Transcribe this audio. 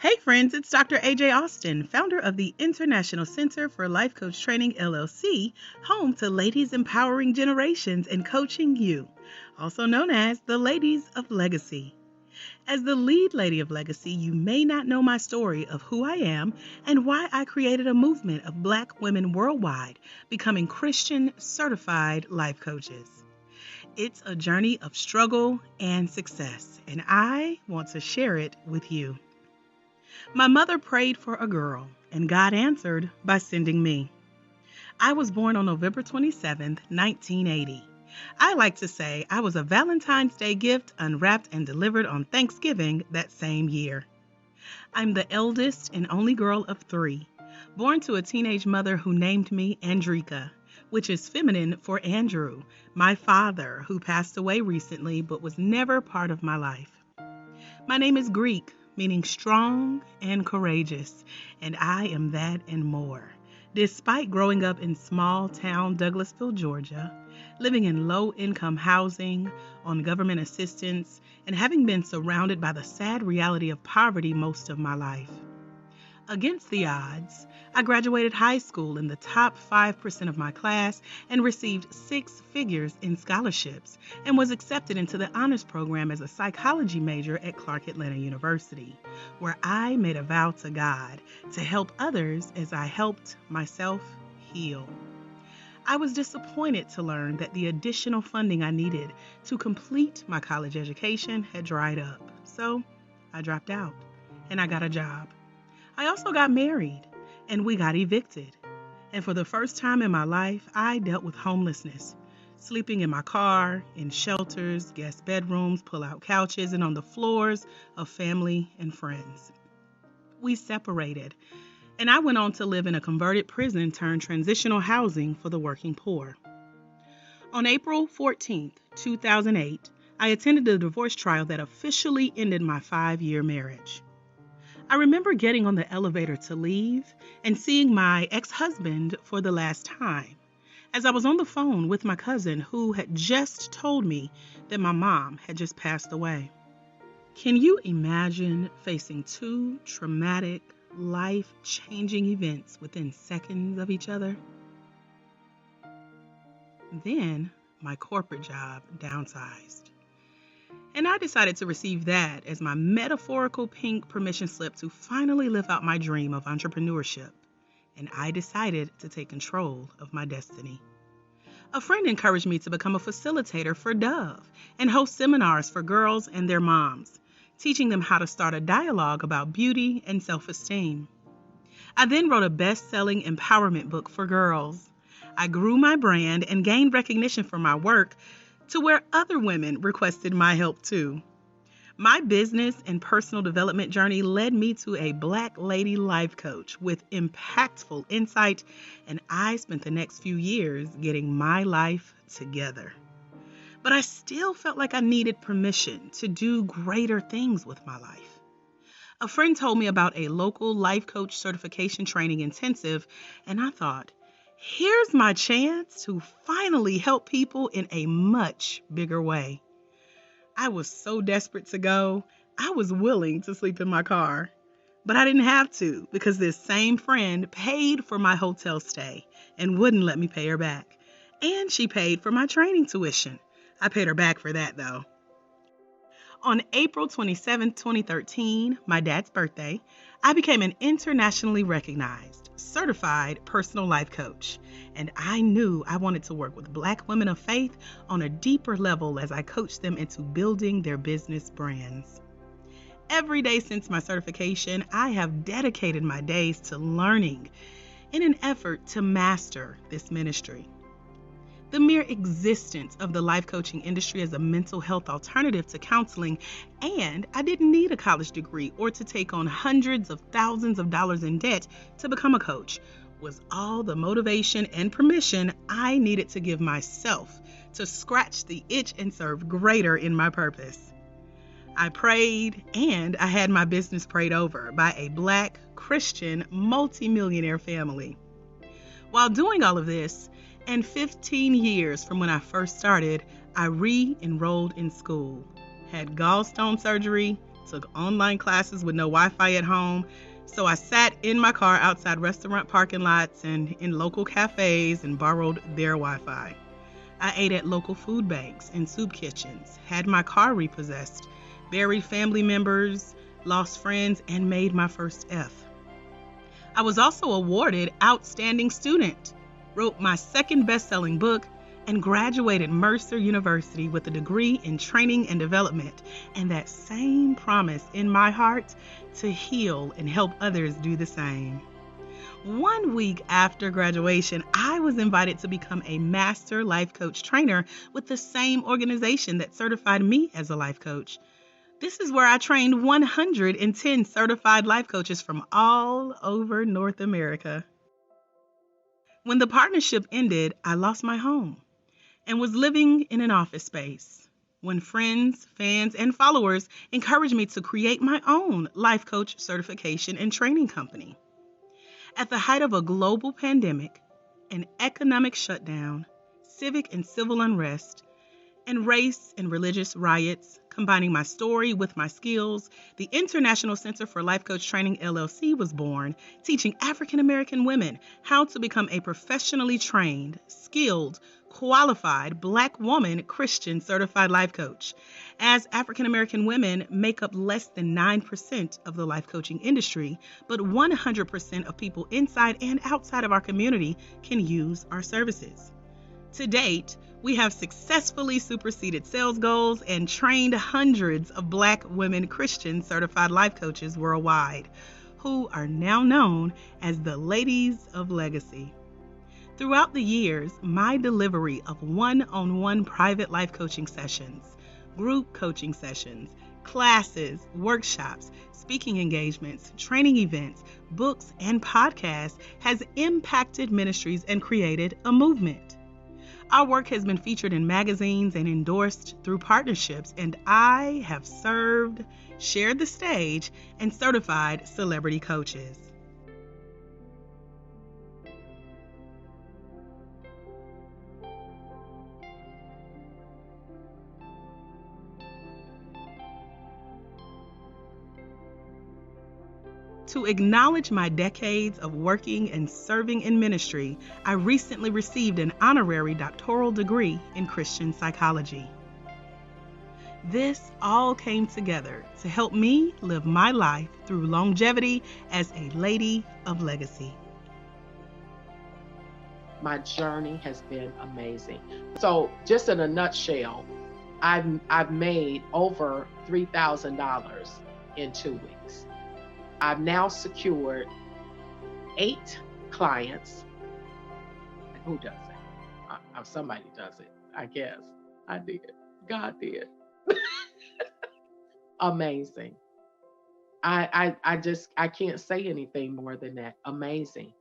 Hey friends, it's Dr. AJ Austin, founder of the International Center for Life Coach Training LLC, home to ladies empowering generations and coaching you, also known as the Ladies of Legacy. As the lead lady of Legacy, you may not know my story of who I am and why I created a movement of Black women worldwide becoming Christian certified life coaches. It's a journey of struggle and success, and I want to share it with you. My mother prayed for a girl, and God answered by sending me. I was born on November 27th, 1980. I like to say I was a Valentine's Day gift unwrapped and delivered on Thanksgiving that same year. I'm the eldest and only girl of three, born to a teenage mother who named me Andrika, which is feminine for Andrew, my father, who passed away recently but was never part of my life. My name is Greek, meaning strong and courageous, and I am that and more. Despite growing up in small town Douglasville, Georgia, living in low-income housing, on government assistance, and having been surrounded by the sad reality of poverty most of my life. Against the odds, I graduated high school in the top 5% of my class and received 6 figures in scholarships and was accepted into the honors program as a psychology major at Clark Atlanta University, where I made a vow to God to help others as I helped myself heal. I was disappointed to learn that the additional funding I needed to complete my college education had dried up, so I dropped out and I got a job. I also got married, and we got evicted. And for the first time in my life, I dealt with homelessness, sleeping in my car, in shelters, guest bedrooms, pull-out couches, and on the floors of family and friends. We separated, and I went on to live in a converted prison turned transitional housing for the working poor. On April 14th, 2008, I attended the divorce trial that officially ended my 5-year marriage. I remember getting on the elevator to leave and seeing my ex-husband for the last time, as I was on the phone with my cousin who had just told me that my mom had just passed away. Can you imagine facing 2 traumatic, life-changing events within seconds of each other? Then my corporate job downsized. And I decided to receive that as my metaphorical pink permission slip to finally live out my dream of entrepreneurship. And I decided to take control of my destiny. A friend encouraged me to become a facilitator for Dove and host seminars for girls and their moms, teaching them how to start a dialogue about beauty and self-esteem. I then wrote a best-selling empowerment book for girls. I grew my brand and gained recognition for my work to where other women requested my help too. My business and personal development journey led me to a Black lady life coach with impactful insight, and I spent the next few years getting my life together. But I still felt like I needed permission to do greater things with my life. A friend told me about a local life coach certification training intensive, and I thought, here's my chance to finally help people in a much bigger way. I was so desperate to go, I was willing to sleep in my car. But I didn't have to because this same friend paid for my hotel stay and wouldn't let me pay her back. And she paid for my training tuition. I paid her back for that though. On April 27, 2013, my dad's birthday, I became an internationally recognized, certified personal life coach, and I knew I wanted to work with Black women of faith on a deeper level as I coached them into building their business brands. Every day since my certification, I have dedicated my days to learning in an effort to master this ministry. The mere existence of the life coaching industry as a mental health alternative to counseling, and I didn't need a college degree or to take on hundreds of thousands of dollars in debt to become a coach, was all the motivation and permission I needed to give myself to scratch the itch and serve greater in my purpose. I prayed, and I had my business prayed over by a Black Christian multimillionaire family. While doing all of this, and 15 years from when I first started, I re-enrolled in school, had gallstone surgery, took online classes with no Wi-Fi at home. So I sat in my car outside restaurant parking lots and in local cafes and borrowed their Wi-Fi. I ate at local food banks and soup kitchens, had my car repossessed, buried family members, lost friends, and made my first F. I was also awarded Outstanding Student, wrote my second best-selling book, and graduated Mercer University with a degree in training and development, and that same promise in my heart to heal and help others do the same. 1 week after graduation, I was invited to become a master life coach trainer with the same organization that certified me as a life coach. This is where I trained 110 certified life coaches from all over North America. When the partnership ended, I lost my home and was living in an office space when friends, fans, and followers encouraged me to create my own life coach certification and training company. At the height of a global pandemic, an economic shutdown, civic and civil unrest, and race and religious riots, combining my story with my skills, the International Center for Life Coach Training LLC was born, teaching African American women how to become a professionally trained, skilled, qualified Black woman Christian certified life coach. As African American women make up less than 9% of the life coaching industry, but 100% of people inside and outside of our community can use our services. To date, we have successfully superseded sales goals and trained hundreds of Black women Christian certified life coaches worldwide, who are now known as the Ladies of Legacy. Throughout the years, my delivery of one-on-one private life coaching sessions, group coaching sessions, classes, workshops, speaking engagements, training events, books, and podcasts has impacted ministries and created a movement. Our work has been featured in magazines and endorsed through partnerships, and I have served, shared the stage, and certified celebrity coaches. To acknowledge my decades of working and serving in ministry, I recently received an honorary doctoral degree in Christian psychology. This all came together to help me live my life through longevity as a lady of legacy. My journey has been amazing. So, just in a nutshell, I've made over $3,000 in 2 weeks. I've now secured 8 clients. Who does it? Somebody does it, I guess. I did. God did. Amazing. I can't say anything more than that. Amazing.